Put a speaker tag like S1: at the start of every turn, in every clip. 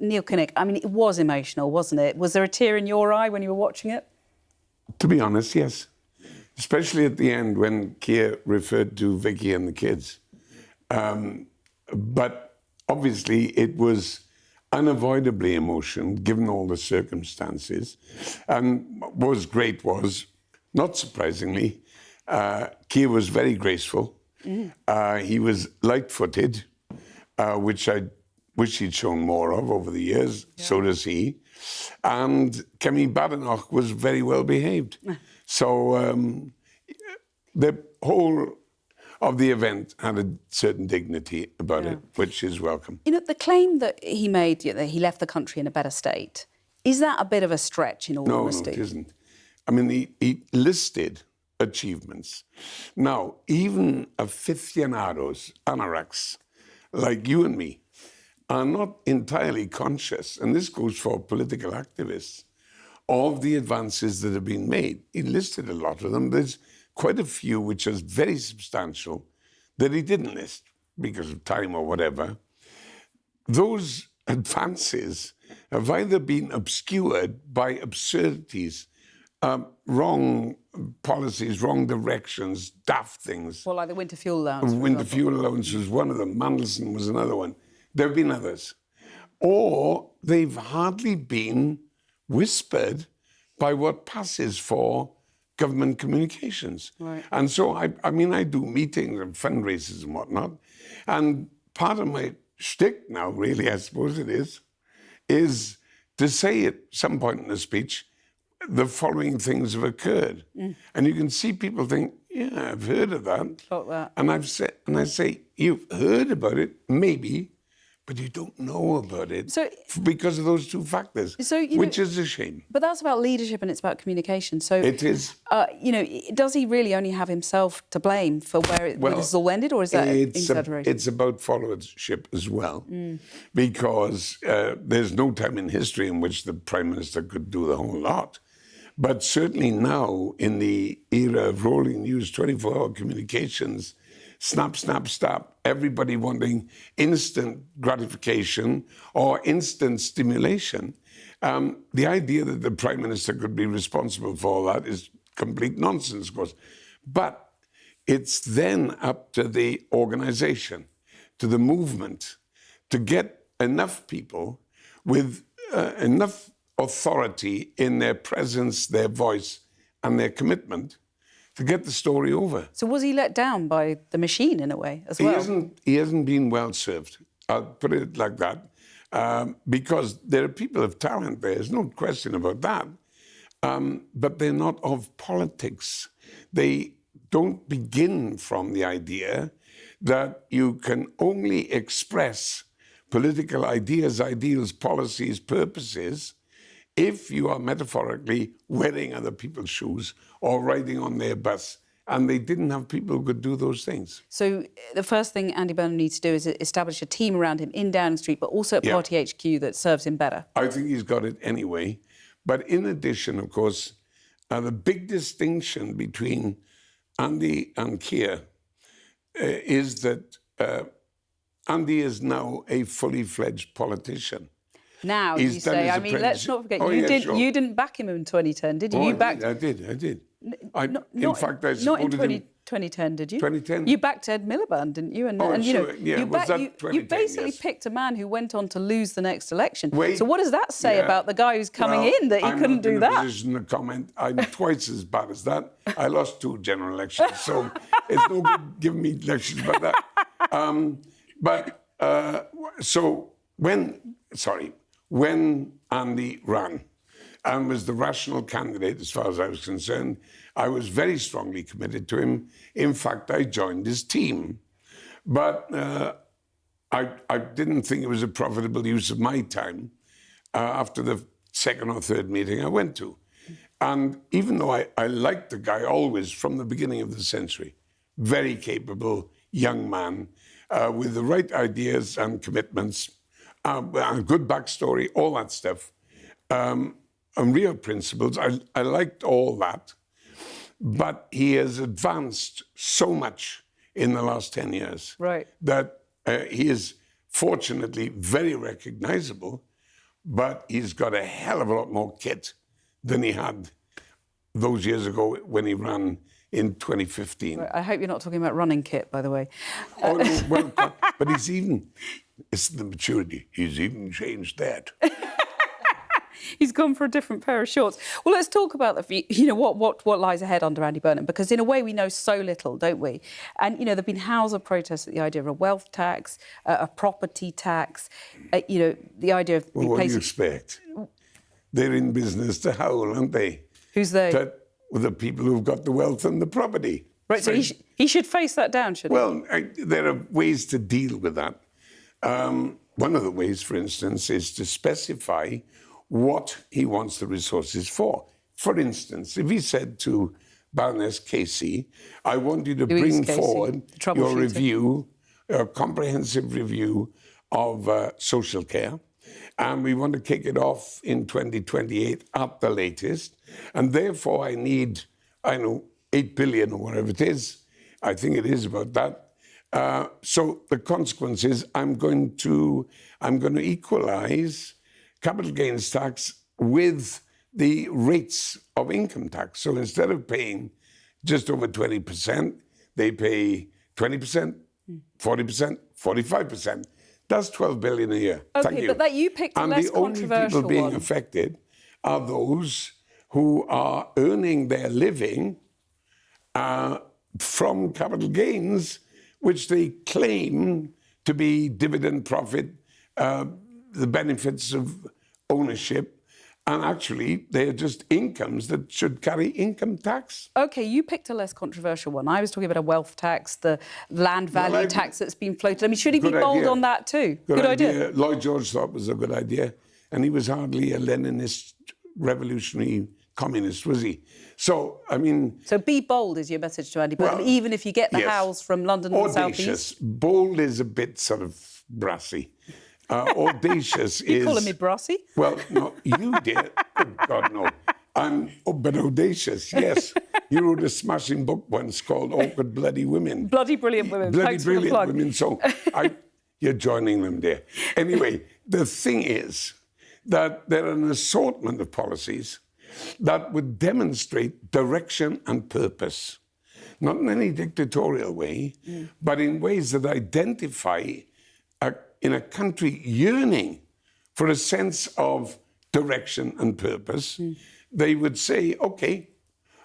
S1: Neil Kinnock, I mean, it was emotional, wasn't it? Was there a tear in your eye when you were watching it?
S2: To be honest, yes. Especially at the end when Keir referred to Vicky and the kids. But obviously it was unavoidably emotional, given all the circumstances. And what was great was, not surprisingly, Keir was very graceful. He was light-footed, which I wish he'd shown more of over the years. Yeah. So does he. And Kemi Badenoch was very well behaved. So the whole of the event had a certain dignity about it, which is welcome.
S1: You know, the claim that he made, that he left the country in a better state, is that a bit of a stretch in all honesty?
S2: No, it isn't. I mean, he listed achievements. Now, even aficionados, anoraks, like you and me, are not entirely conscious, and this goes for political activists, of the advances that have been made. He listed a lot of them. There's quite a few which are very substantial that he didn't list because of time or whatever. Those advances have either been obscured by absurdities, wrong policies, wrong directions, daft things.
S1: Well, like the winter fuel allowance.
S2: Winter fuel allowance was one of them. Mandelson was another one. There have been others. Or they've hardly been whispered by what passes for government communications.
S1: Right.
S2: And so, I mean, I do meetings and fundraisers and whatnot, and part of my shtick now, really, I suppose it is to say at some point in the speech, the following things have occurred. And you can see people think, yeah, I've heard of that.
S1: Got that.
S2: And I say, you've heard about it, maybe, but you don't know about it because of those two factors, which is a shame.
S1: But that's about leadership and it's about communication. So
S2: it is.
S1: You know, does he really only have himself to blame for where this has all ended, or is that exaggerated?
S2: It's about followership as well, because there's no time in history in which the Prime Minister could do the whole lot. But certainly now, in the era of rolling news, 24-hour communications, snap, snap, snap, everybody wanting instant gratification or instant stimulation. The idea that the Prime Minister could be responsible for all that is complete nonsense, of course. But it's then up to the organisation, to the movement, to get enough people with enough authority in their presence, their voice, and their commitment to get the story over.
S1: So was he let down by the machine in a way as well?
S2: He hasn't been well served. I'll put it like that. Because there are people of talent there, there's no question about that. But they're not of politics. They don't begin from the idea that you can only express political ideas, ideals, policies, purposes if you are metaphorically wearing other people's shoes or riding on their bus. And they didn't have people who could do those things.
S1: So the first thing Andy Burnham needs to do is establish a team around him in Downing Street, but also at Party HQ that serves him better.
S2: I think he's got it anyway. But in addition, of course, the big distinction between Andy and Keir is that Andy is now a fully fledged politician.
S1: Now, you say, I mean, let's not forget, you didn't back him in 2010, did you?
S2: Oh, I did. In fact, I supported
S1: not in
S2: him.
S1: 2010, did you?
S2: 2010.
S1: You backed Ed Miliband, didn't you? And, you basically picked a man who went on to lose the next election. So what does that say about the guy who's coming in, that he couldn't do that?
S2: I'm not in a position to comment. I'm twice as bad as that. I lost 2 general elections, so it's no good giving me lectures about that. So when Andy ran and was the rational candidate as far as I was concerned, I was very strongly committed to him. In fact, I joined his team. But I didn't think it was a profitable use of my time after the second or third meeting I went to. And even though I liked the guy always from the beginning of the century, very capable young man with the right ideas and commitments, a good backstory, all that stuff, and real principles. I liked all that, but he has advanced so much in the last 10 years that he is fortunately very recognizable but he's got a hell of a lot more kit than he had those years ago when he ran in 2015.
S1: I hope you're not talking about running kit, by the way.
S2: Oh, no, well, but it's the maturity. He's even changed that.
S1: He's gone for a different pair of shorts. Well, let's talk about what lies ahead under Andy Burnham, because in a way we know so little, don't we? And there've been howls of protest at the idea of a wealth tax, a property tax, the idea of
S2: well, what do you expect? They're in business to howl, aren't they?
S1: Who's they?
S2: The people who've got the wealth and the property.
S1: Right. So he should face that down, shouldn't
S2: he? Well, there are ways to deal with that. One of the ways, for instance, is to specify what he wants the resources for. For instance, if he said to Baroness Casey, I want you to bring forward your review, a comprehensive review of social care, and we want to kick it off in 2028 at the latest, and therefore I need, 8 billion or whatever it is. I think it is about that. So the consequence is I'm going to equalise capital gains tax with the rates of income tax. So instead of paying just over 20%, they pay 20%, 40%, 45%. That's 12 billion a year.
S1: Okay,
S2: Thank you.
S1: But that you picked a less controversial one.
S2: And the only people being affected are those who are earning their living from capital gains, which they claim to be dividend profit, the benefits of ownership, and actually they're just incomes that should carry income tax. OK,
S1: you picked a less controversial one. I was talking about a wealth tax, the land value tax that's been floated. I mean, should he be bold on that too? Good idea.
S2: Lloyd George thought it was a good idea, and he was hardly a Leninist revolutionary communist, was he? So, I mean...
S1: So be bold is your message to Andy Burnham, even if you get the howls from London and the South East?
S2: Bold is a bit sort of brassy. Audacious
S1: you calling me brassy?
S2: Well, no, you did. Oh, God, no. But audacious, yes. You wrote a smashing book once called Awkward Bloody Women.
S1: Bloody Brilliant Women.
S2: Bloody Brilliant Women. So you're joining them there. Anyway, the thing is that there are an assortment of policies that would demonstrate direction and purpose, not in any dictatorial way, but in ways that identify in a country yearning for a sense of direction and purpose, they would say, OK,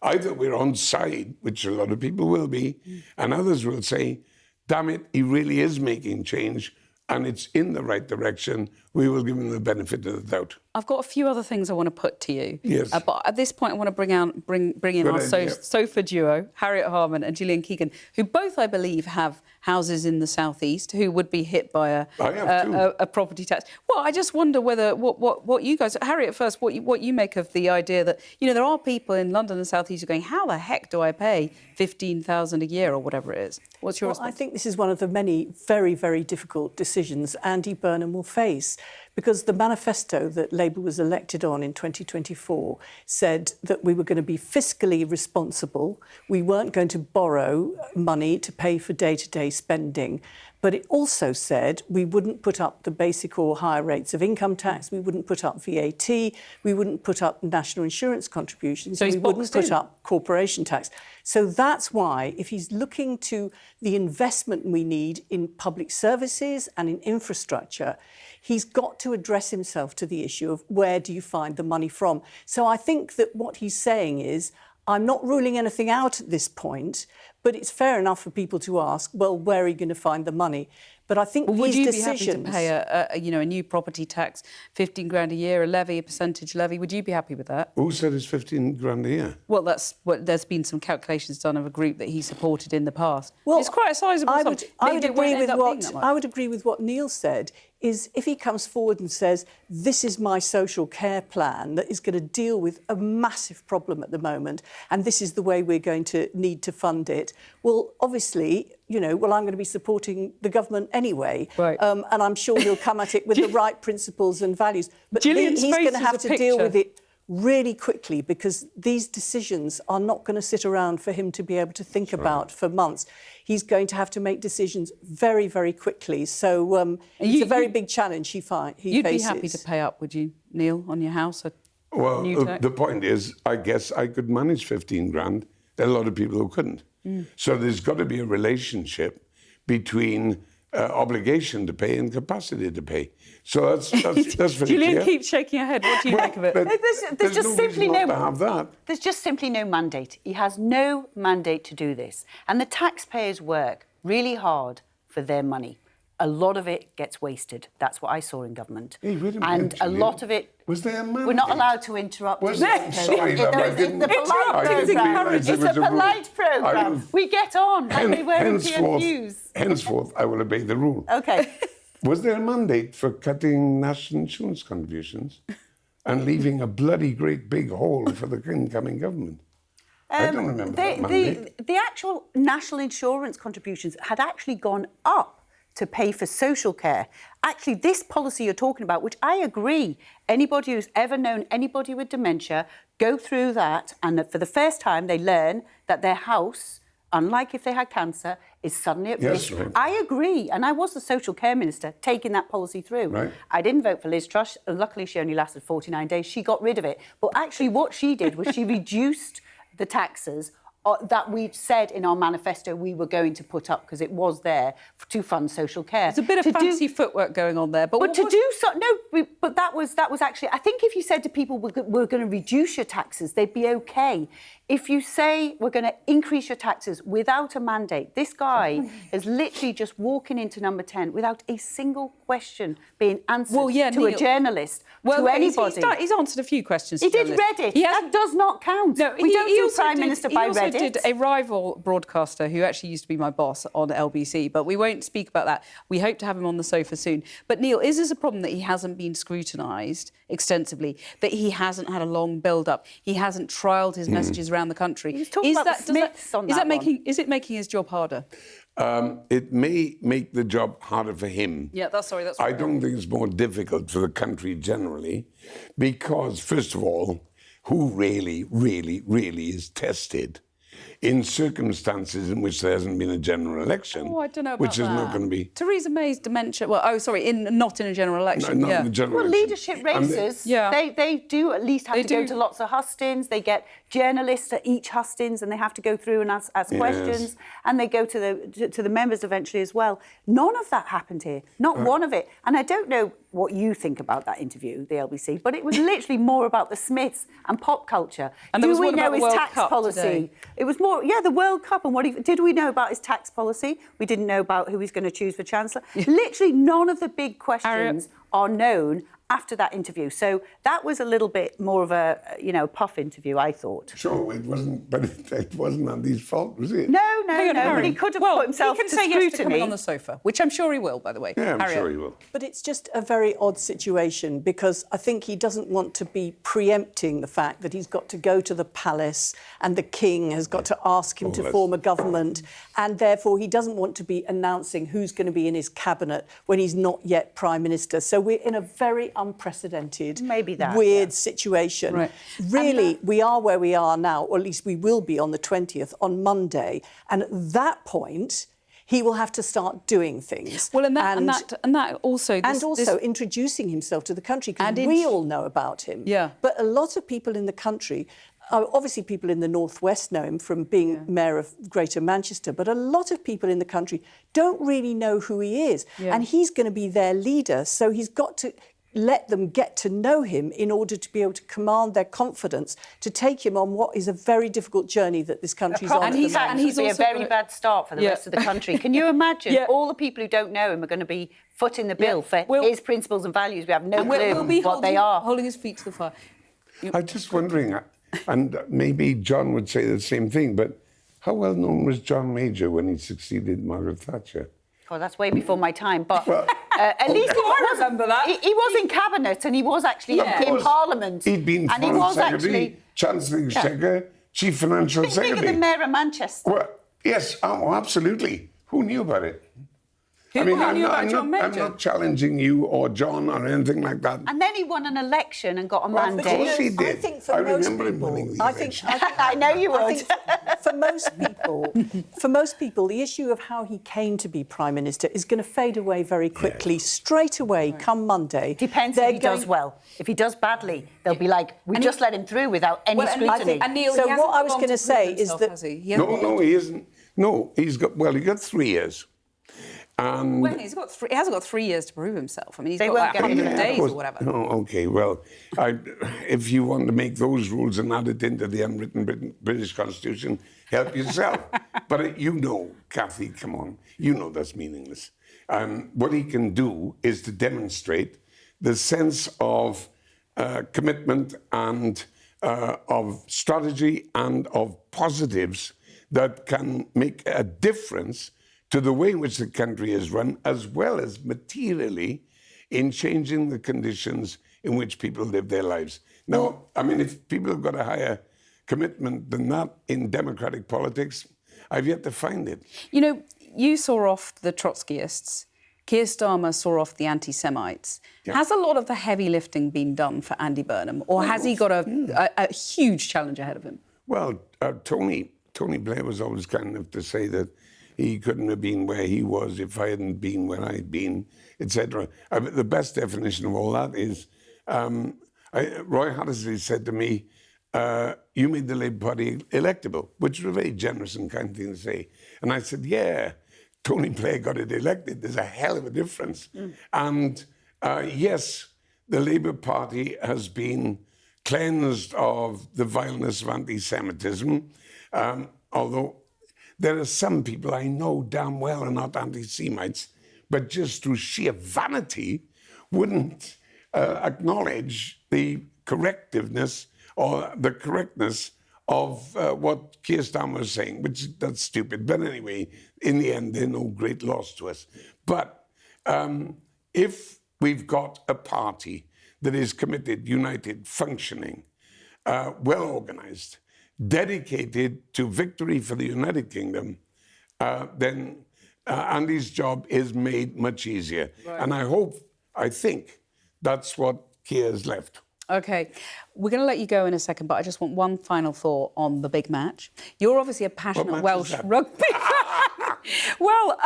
S2: either we're on side, which a lot of people will be, and others will say, damn it, he really is making change, and it's in the right direction. We will give him the benefit of the doubt.
S1: I've got a few other things I want to put to you.
S2: Yes.
S1: But at this point, I want to bring in our sofa duo, Harriet Harman and Gillian Keegan, who both, I believe, have houses in the South East who would be hit by a property tax. Well, I just wonder whether what you guys, Harriet first, what you make of the idea that there are people in London and South East who are going, how the heck do I pay $15,000 a year or whatever it is? What's your response?
S3: I think this is one of the many very, very difficult decisions Andy Burnham will face, because the manifesto that Labour was elected on in 2024 said that we were going to be fiscally responsible, we weren't going to borrow money to pay for day-to-day spending, but it also said we wouldn't put up the basic or higher rates of income tax, we wouldn't put up VAT, we wouldn't put up national insurance contributions,
S1: so
S3: we wouldn't put up corporation tax. So that's why, if he's looking to the investment we need in public services and in infrastructure, he's got to address himself to the issue of where do you find the money from. So I think that what he's saying is, I'm not ruling anything out at this point, but it's fair enough for people to ask, well, where are you going to find the money? But I think
S1: would
S3: these
S1: you
S3: decisions...
S1: be happy to pay a new property tax, 15 grand a year, a percentage levy? Would you be happy with that?
S2: Who said it's 15 grand a year?
S1: Well, there's been some calculations done of a group that he supported in the past. Well, it's quite a sizable sum.
S3: I would agree with what Neil said, is if he comes forward and says, this is my social care plan that is going to deal with a massive problem at the moment, and this is the way we're going to need to fund it, well, obviously, I'm going to be supporting the government anyway.
S1: Right.
S3: And I'm sure he'll come at it with the right principles and values. But
S1: Gillian's
S3: he's going to have to deal with it really quickly, because these decisions are not going to sit around for him to be able to think about for months. He's going to have to make decisions very, very quickly. So it's a very big challenge he faces.
S1: You'd be happy to pay up, would you, Neil, on your house?
S2: Well, the point is, I guess I could manage 15 grand. There are a lot of people who couldn't. So there's got to be a relationship between obligation to pay and capacity to pay. So that's very
S1: Julian
S2: clear.
S1: keeps shaking her head. What do you make of it?
S4: There's just simply
S2: reason not to have that.
S4: There's just simply no mandate. He has no mandate to do this. And the taxpayers work really hard for their money. A lot of it gets wasted. That's what I saw in government.
S2: Hey, wait a minute,
S4: and a
S2: Julian.
S4: lot of it...
S2: Was there a mandate?
S4: We're not allowed to interrupt.
S2: Was there? Sorry, love, I didn't...
S4: It's the polite programme. It's a polite programme. We get on like they were in PMQs.
S2: Henceforth, I will obey the rule.
S4: OK.
S2: Was there a mandate for cutting national insurance contributions and leaving a bloody great big hole for the incoming government? I don't remember that mandate.
S4: The actual national insurance contributions had actually gone up to pay for social care. Actually, this policy you're talking about, which I agree, anybody who's ever known anybody with dementia, go through that, and that for the first time they learn that their house, unlike if they had cancer, is suddenly at risk.
S2: Right.
S4: I agree, and I was the social care minister taking that policy through.
S2: Right.
S4: I didn't vote for Liz Truss. Luckily, she only lasted 49 days. She got rid of it. But actually, what she did was she reduced the taxes that we said in our manifesto we were going to put up, because it was there to fund social care.
S1: There's a bit of fancy footwork going on there, but
S4: that was actually, I think if you said to people we're going to reduce your taxes, they'd be okay. If you say we're going to increase your taxes without a mandate, this guy is literally just walking into number 10 without a single question being answered to
S1: Neil,
S4: a journalist, to anybody.
S1: He's answered a few questions.
S4: He did Reddit. That does not count.
S1: No,
S4: we don't do Prime Minister by Reddit.
S1: He also did a rival broadcaster who actually used to be my boss on LBC, but we won't speak about that. We hope to have him on the sofa soon. But Neil, is this a problem that he hasn't been scrutinised extensively, that he hasn't had a long build-up, he hasn't trialled his messages around the country?
S4: He's talking about the Smiths on that one.
S1: Is it making his job harder?
S2: It may make the job harder for him.
S1: Yeah, that's right.
S2: I don't think it's more difficult for the country generally, because, first of all, who really, really, really is tested in circumstances in which there hasn't been a general election.
S1: Oh, I don't know about
S2: which is
S1: that.
S2: not going to be.
S1: Theresa May's dementia. Well, not in a general election.
S2: Not in a general election.
S4: Leadership races. They do at least have to go to lots of hustings. They get journalists at each hustings, and they have to go through and ask questions, and they go to the members eventually as well. None of that happened here. Not one of it. And I don't know what you think about that interview, the LBC, but it was literally more about the Smiths and pop culture.
S1: And
S4: do we
S1: know
S4: his tax policy?
S1: Today.
S4: It was more, the World Cup, and did we know about his tax policy? We didn't know about who he's going to choose for Chancellor. Literally none of the big questions are known after that interview. So that was a little bit more of a, puff interview, I thought.
S2: Sure, it wasn't, but it wasn't Andy's fault, was it?
S4: No, but he could have put himself to scrutiny.
S1: He can say yes to coming on the sofa, which I'm sure he will, by the way.
S2: Yeah, I'm sure he will.
S3: But it's just a very odd situation, because I think he doesn't want to be preempting the fact that he's got to go to the palace and the king has got to ask him to form a government, and therefore he doesn't want to be announcing who's going to be in his cabinet when he's not yet Prime Minister. So we're in a very unprecedented, weird situation.
S1: Right.
S3: Really, we are where we are now, or at least we will be on the 20th, on Monday. And at that point, he will have to start doing things.
S1: Well, and that also...
S3: introducing himself to the country, because we all know about him.
S1: Yeah.
S3: But a lot of people in the country... obviously, people in the northwest know him from being mayor of Greater Manchester, but a lot of people in the country don't really know who he is. Yeah. And he's going to be their leader, so he's got to let them get to know him in order to be able to command their confidence to take him on what is a very difficult journey that this country's on.
S4: And he's also a very bad start for the rest of the country. Can you imagine all the people who don't know him are going to be footing the bill for his principles and values? We have no clue what they are.
S1: Holding his feet to the fire.
S2: I'm just wondering, and maybe John would say the same thing, but how well known was John Major when he succeeded Margaret Thatcher?
S4: Oh, that's way before my time, but at least I
S1: remember that.
S4: He was in cabinet, and he was actually in Parliament.
S2: He'd been Foreign Secretary, Chancellor Exchequer, Chief Financial Secretary.
S4: Bigger than Mayor of Manchester.
S2: Well, yes, absolutely. Who knew about it?
S1: Who warned you about John Major?
S2: I'm not challenging you or John or anything like that.
S4: And then he won an election and got a mandate.
S2: Of course he did.
S3: I think for most people,
S4: I know you would.
S3: For most people, the issue of how he came to be Prime Minister is going to fade away very quickly. Yes. Straight away, come Monday.
S4: Depends if he does well. If he does badly, they'll be like, we just let him through without any scrutiny.
S1: And Neil,
S3: so what I was going to say is that...
S2: No, he isn't. No, he got 3 years. And
S1: well, he hasn't got 3 years to prove himself. I mean, he's got
S4: like
S1: 100 days or whatever.
S2: Oh, OK, well, if you want to make those rules and add it into the unwritten British Constitution, help yourself. But you know, Kathy, come on, you know that's meaningless. What he can do is to demonstrate the sense of commitment and of strategy and of positives that can make a difference to the way in which the country is run, as well as materially in changing the conditions in which people live their lives. Now, I mean, if people have got a higher commitment than that in democratic politics, I've yet to find it.
S1: You know, you saw off the Trotskyists. Keir Starmer saw off the anti-Semites. Yeah. Has a lot of the heavy lifting been done for Andy Burnham, or has he got a huge challenge ahead of him? Well,
S2: Tony Blair was always kind enough to say that he couldn't have been where he was if I hadn't been where I'd been, etc. The best definition of all that is, Roy Hattersley said to me, you made the Labour Party electable, which was a very generous and kind thing to say. And I said, yeah, Tony Blair got it elected. There's a hell of a difference. And yes, the Labour Party has been cleansed of the vileness of anti-Semitism, although there are some people I know damn well are not anti-Semites, but just through sheer vanity wouldn't acknowledge the correctiveness or the correctness of what Keir Starmer was saying, which that's stupid. But anyway, in the end, they're no great loss to us. But if we've got a party that is committed, united, functioning, well-organised, dedicated to victory for the United Kingdom, then Andy's job is made much easier. Right. And I think that's what Keir's left.
S1: OK, we're going to let you go in a second, but I just want one final thought on the big match. You're obviously a passionate Welsh rugby fan. Well,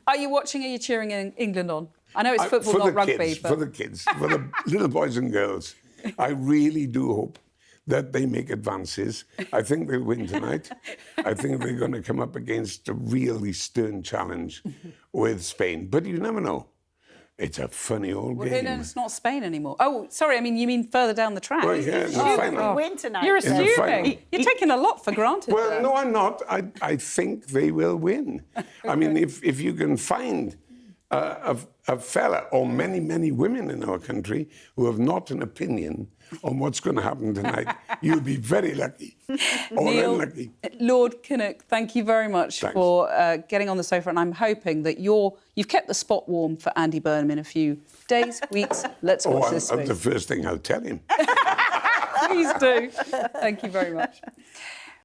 S1: are you watching, are you cheering England on? I know it's football, not rugby.
S2: Kids, but... For the kids, for the little boys and girls, I really do hope that they make advances. I think they'll win tonight. I think they're going to come up against a really stern challenge with Spain. But you never know. It's a funny old game.
S1: No, it's not Spain anymore. Oh, sorry, I mean, you mean further down the track?
S2: Well, yeah, in the final.
S4: Win tonight.
S1: You're assuming. You're taking a lot for granted.
S2: Well,
S1: there.
S2: no, I'm not. I think they will win. Okay. I mean, if you can find a fella or many, many women in our country who have not an opinion on what's going to happen tonight, you'll be very lucky or
S1: Neil,
S2: unlucky.
S1: Lord Kinnock, thank you very much for getting on the sofa, and I'm hoping that you've kept the spot warm for Andy Burnham in a few days, weeks. Let's watch this space.
S2: That's the first thing I'll tell him.
S1: Please do. Thank you very much.